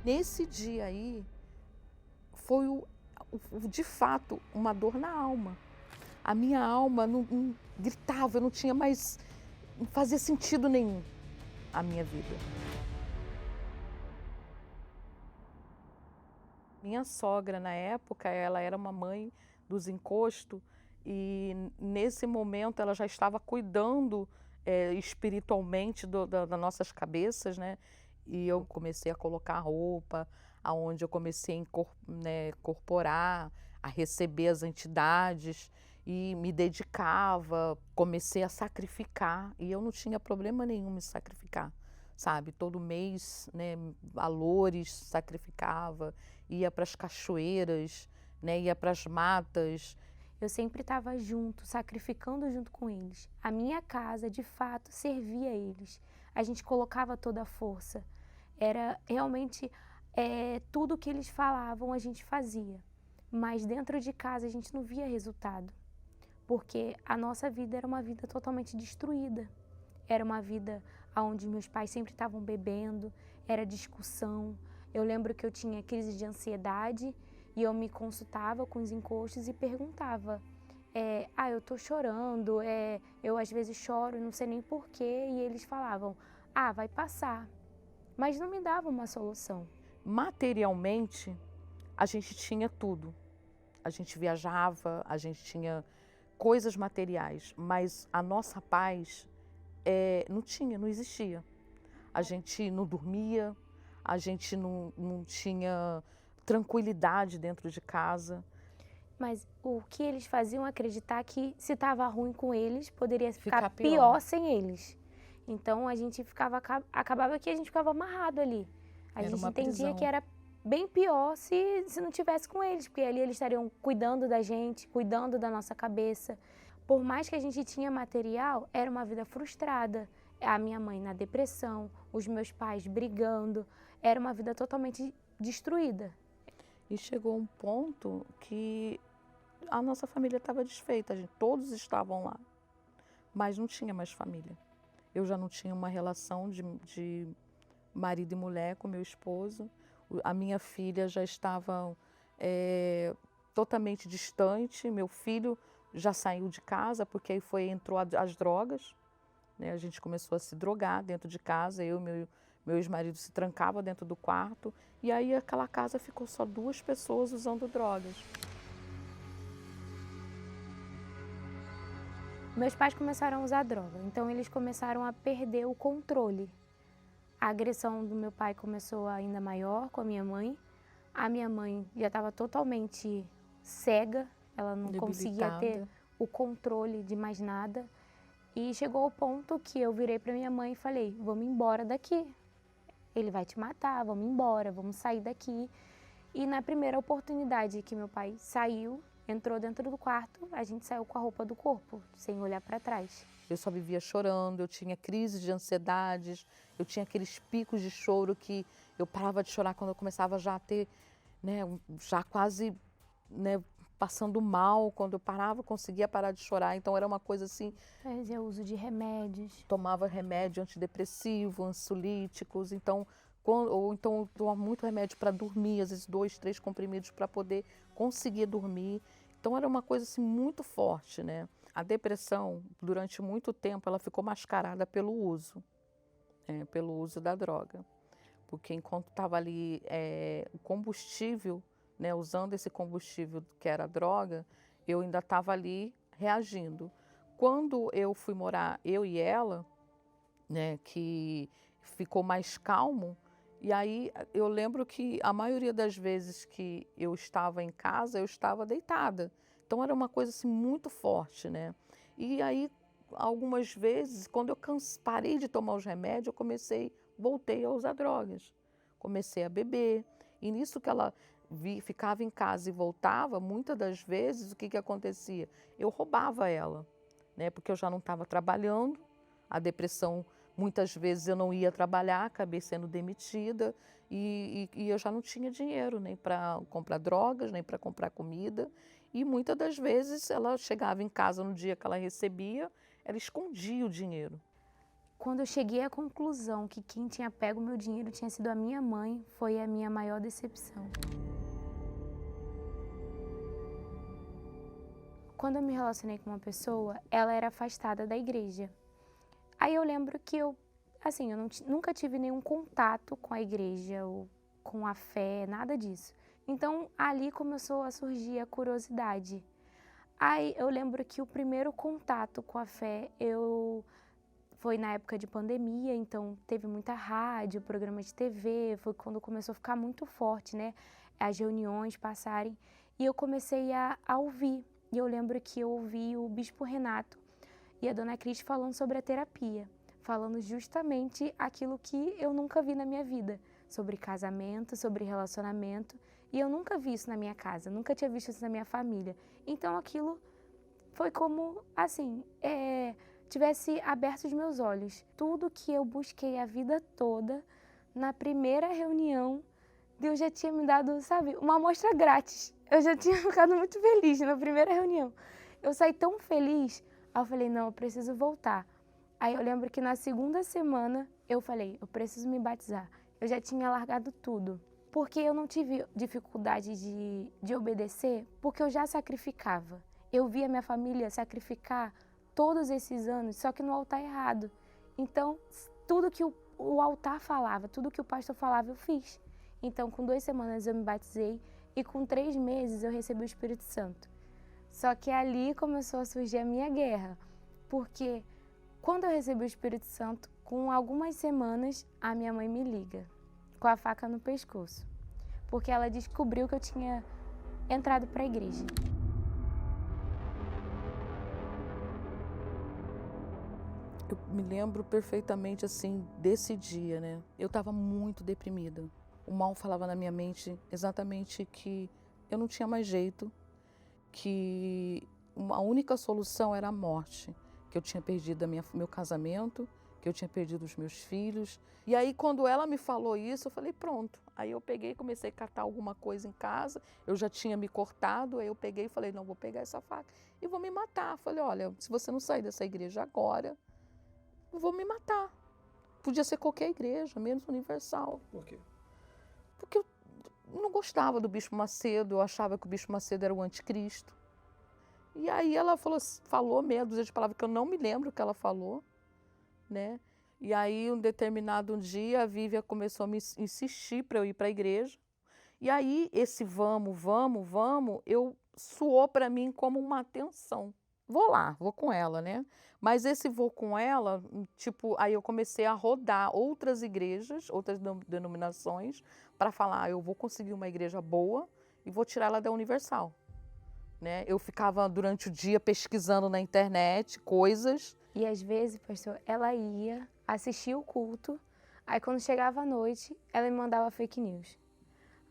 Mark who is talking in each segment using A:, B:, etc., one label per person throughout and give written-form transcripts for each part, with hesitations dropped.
A: Nesse dia aí, foi de fato, uma dor na alma. A minha alma não gritava, eu não tinha mais, não fazia sentido nenhum a minha vida. Minha sogra, na época, ela era uma mãe dos encostos e nesse momento ela já estava cuidando, espiritualmente das nossas cabeças, né. E eu comecei a colocar roupa, aonde eu comecei a incorporar, a receber as entidades e me dedicava, comecei a sacrificar e eu não tinha problema nenhum em sacrificar, sabe. Todo mês, né, valores, sacrificava, ia para as cachoeiras, né, ia para as matas.
B: Eu sempre estava junto, sacrificando junto com eles. A minha casa, de fato, servia a eles. A gente colocava toda a força. Era realmente tudo que eles falavam a gente fazia. Mas dentro de casa a gente não via resultado, porque a nossa vida era uma vida totalmente destruída. Era uma vida onde meus pais sempre estavam bebendo, era discussão. Eu lembro que eu tinha crise de ansiedade e eu me consultava com os encostos e perguntava: eu tô chorando, eu às vezes choro, não sei nem porquê, e eles falavam: vai passar. Mas não me davam uma solução.
A: Materialmente, a gente tinha tudo. A gente viajava, a gente tinha coisas materiais, mas a nossa paz, não tinha, não existia. A gente não dormia, a gente não tinha tranquilidade dentro de casa.
B: Mas o que eles faziam acreditar que se estava ruim com eles, poderia ficar
A: Ficar pior.
B: pior sem eles. Então a gente acabava que a gente ficava amarrado ali. A
A: Era
B: gente
A: uma
B: entendia que
A: prisão.
B: era bem pior se não tivesse com eles, porque ali eles estariam cuidando da gente, cuidando da nossa cabeça. Por mais que a gente tinha material, era uma vida frustrada. A minha mãe na depressão, os meus pais brigando, era uma vida totalmente destruída.
A: E chegou um ponto que a nossa família estava desfeita, todos estavam lá, mas não tinha mais família. Eu já não tinha uma relação de marido e mulher com meu esposo. A minha filha já estava totalmente distante. Meu filho já saiu de casa porque aí entrou as drogas, né? A gente começou a se drogar dentro de casa. Eu e meu ex-marido se trancava dentro do quarto e aí aquela casa ficou só 2 pessoas usando drogas.
B: Meus pais começaram a usar droga, então eles começaram a perder o controle. A agressão do meu pai começou ainda maior com a minha mãe. A minha mãe já estava totalmente cega, ela não conseguia ter
A: Debilitada.
B: o controle de mais nada. E chegou ao ponto que eu virei para minha mãe e falei: vamos embora daqui. Ele vai te matar, vamos embora, vamos sair daqui. E na primeira oportunidade que meu pai saiu, entrou dentro do quarto, a gente saiu com a roupa do corpo, sem olhar para trás.
A: Eu só vivia chorando, eu tinha crises de ansiedades, eu tinha aqueles picos de choro que eu parava de chorar quando eu começava já a ter, né, já quase, né, passando mal, quando eu parava, conseguia parar de chorar, então era uma coisa assim,
B: Fazia uso de remédios.
A: tomava remédio antidepressivo, ansiolíticos, então, ou então eu tomava muito remédio para dormir, às vezes 2, 3 comprimidos para poder conseguir dormir, então era uma coisa assim muito forte, né. A depressão, durante muito tempo, ela ficou mascarada pelo uso da droga. Porque enquanto estava ali o combustível, né, usando esse combustível que era a droga, eu ainda estava ali reagindo. Quando eu fui morar, eu e ela, né, que ficou mais calmo, e aí eu lembro que a maioria das vezes que eu estava em casa, eu estava deitada. Então era uma coisa assim muito forte, né? E aí algumas vezes, quando eu parei de tomar os remédios, voltei a usar drogas. Comecei a beber. E nisso que ela ficava em casa e voltava, muitas das vezes o que acontecia? Eu roubava ela, né? Porque eu já não estava trabalhando, a depressão, muitas vezes eu não ia trabalhar, acabei sendo demitida e eu já não tinha dinheiro nem para comprar drogas, nem para comprar comida. E muitas das vezes ela chegava em casa no dia que ela recebia, ela escondia o dinheiro.
B: Quando eu cheguei à conclusão que quem tinha pego meu dinheiro tinha sido a minha mãe, foi a minha maior decepção. Quando eu me relacionei com uma pessoa, ela era afastada da igreja. Aí eu lembro que eu nunca tive nenhum contato com a igreja ou com a fé, nada disso. Então ali começou a surgir a curiosidade. Aí eu lembro que o primeiro contato com a fé foi na época de pandemia, então teve muita rádio, programa de TV, foi quando começou a ficar muito forte, né? As reuniões passarem, e eu comecei a ouvir. E eu lembro que eu ouvi o Bispo Renato e a Dona Cris falando sobre a terapia, falando justamente aquilo que eu nunca vi na minha vida, sobre casamento, sobre relacionamento, e eu nunca vi isso na minha casa, nunca tinha visto isso na minha família. Então aquilo foi como, assim, tivesse aberto os meus olhos. Tudo que eu busquei a vida toda, na primeira reunião, Deus já tinha me dado, sabe, uma amostra grátis. Eu já tinha ficado muito feliz na primeira reunião. Eu saí tão feliz, aí eu falei, não, eu preciso voltar. Aí eu lembro que na segunda semana eu falei, eu preciso me batizar. Eu já tinha largado tudo. Porque eu não tive dificuldade de obedecer, porque eu já sacrificava. Eu via minha família sacrificar todos esses anos, só que no altar errado. Então, tudo que o altar falava, tudo que o pastor falava, eu fiz. Então, com 2 semanas eu me batizei e com 3 meses eu recebi o Espírito Santo. Só que ali começou a surgir a minha guerra, porque quando eu recebi o Espírito Santo, com algumas semanas, a minha mãe me liga, com a faca no pescoço, porque ela descobriu que eu tinha entrado para a igreja.
A: Eu me lembro perfeitamente, assim, desse dia, né? Eu estava muito deprimida. O mal falava na minha mente exatamente que eu não tinha mais jeito, que a única solução era a morte, que eu tinha perdido meu casamento, que eu tinha perdido os meus filhos. E aí, quando ela me falou isso, eu falei, pronto. Aí eu peguei e comecei a catar alguma coisa em casa, eu já tinha me cortado, aí eu peguei e falei, não, vou pegar essa faca e vou me matar. Falei, olha, se você não sair dessa igreja agora, eu vou me matar. Podia ser qualquer igreja, menos Universal.
C: Por quê?
A: Porque eu não gostava do Bispo Macedo, eu achava que o Bispo Macedo era o anticristo. E aí ela falou meia dúzia de palavras que eu não me lembro que ela falou, né? E aí, um determinado dia, a Vívia começou a me insistir para eu ir para a igreja. E aí, esse vamos, soou para mim como uma atenção. Vou lá, vou com ela, né? Mas esse vou com ela, tipo, aí eu comecei a rodar outras igrejas, outras denominações, para falar, eu vou conseguir uma igreja boa e vou tirar ela da Universal. Né? Eu ficava durante o dia pesquisando na internet coisas.
B: E às vezes, pastor, ela ia assistir o culto, aí quando chegava à noite, ela me mandava fake news.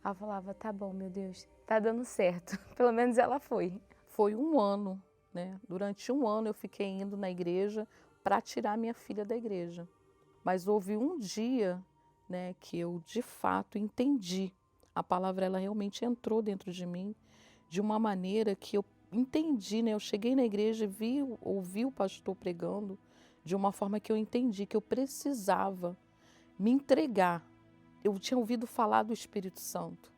B: Ela falava, tá bom, meu Deus, tá dando certo. Pelo menos ela foi.
A: Foi um ano, né? Durante um ano eu fiquei indo na igreja para tirar minha filha da igreja. Mas houve um dia, né, que eu de fato entendi. A palavra ela realmente entrou dentro de mim de uma maneira que eu entendi, né? Eu cheguei na igreja e ouvi o pastor pregando de uma forma que eu entendi que eu precisava me entregar. Eu tinha ouvido falar do Espírito Santo,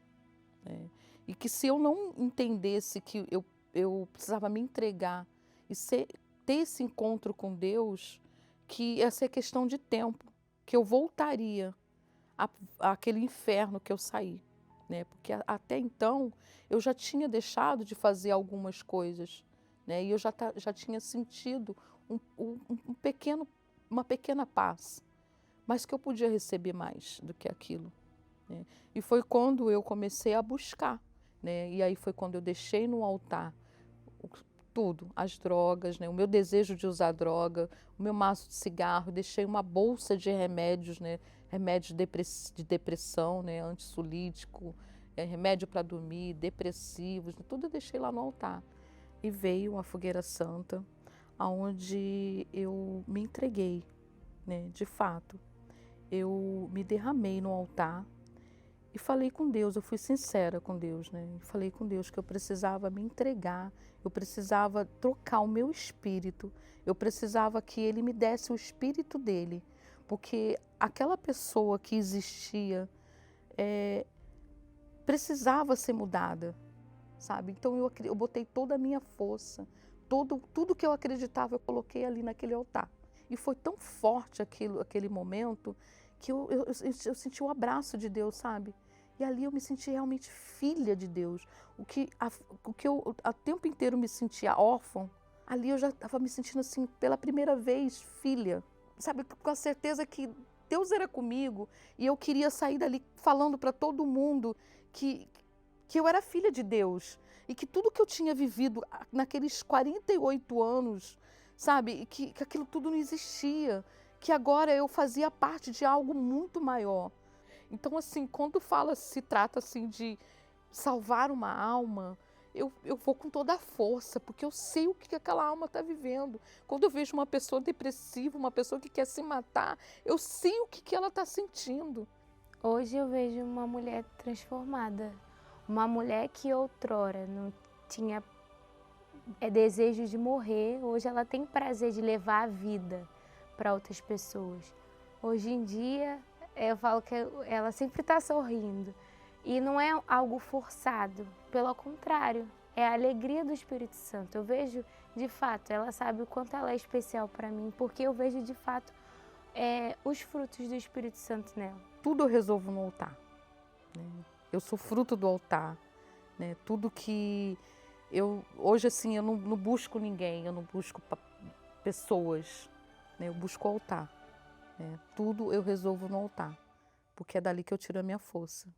A: né? E que se eu não entendesse que eu precisava me entregar e ter esse encontro com Deus, que ia ser questão de tempo, que eu voltaria àquele inferno que eu saí. Né? Porque até então eu já tinha deixado de fazer algumas coisas, né? E eu já tinha sentido uma pequena paz, mas que eu podia receber mais do que aquilo. Né? E foi quando eu comecei a buscar, né? E aí foi quando eu deixei no altar tudo, as drogas, né? O meu desejo de usar droga, o meu maço de cigarro, deixei uma bolsa de remédios, né? Remédios de depressão, né? Antissolítico, remédio para dormir, depressivos, tudo eu deixei lá no altar. E veio uma fogueira santa, onde eu me entreguei, né? De fato. Eu me derramei no altar E falei com Deus, eu fui sincera com Deus, né? E falei com Deus que eu precisava me entregar, eu precisava trocar o meu espírito, eu precisava que Ele me desse o espírito dele, porque aquela pessoa que existia precisava ser mudada, sabe? Então eu botei toda a minha força, tudo que eu acreditava eu coloquei ali naquele altar. E foi tão forte aquele momento que eu senti o abraço de Deus, sabe? E ali eu me senti realmente filha de Deus. O que eu o tempo inteiro me sentia órfã, ali eu já estava me sentindo assim, pela primeira vez, filha. Sabe, com a certeza que Deus era comigo e eu queria sair dali falando para todo mundo que eu era filha de Deus e que tudo que eu tinha vivido naqueles 48 anos, sabe, que aquilo tudo não existia, que agora eu fazia parte de algo muito maior. Então, assim, quando se trata assim de salvar uma alma, eu vou com toda a força, porque eu sei o que aquela alma está vivendo. Quando eu vejo uma pessoa depressiva, uma pessoa que quer se matar, eu sei o que ela está sentindo.
B: Hoje eu vejo uma mulher transformada, uma mulher que outrora não tinha desejo de morrer, hoje ela tem prazer de levar a vida para outras pessoas. Hoje em dia, eu falo que ela sempre está sorrindo. E não é algo forçado, pelo contrário, é a alegria do Espírito Santo. Eu vejo, de fato, ela sabe o quanto ela é especial para mim, porque eu vejo, de fato, os frutos do Espírito Santo nela.
A: Tudo eu resolvo no altar, né? Eu sou fruto do altar, né? Tudo que hoje assim, eu não busco ninguém, eu não busco pessoas, né? Eu busco o altar, né? Tudo eu resolvo no altar, porque é dali que eu tiro a minha força.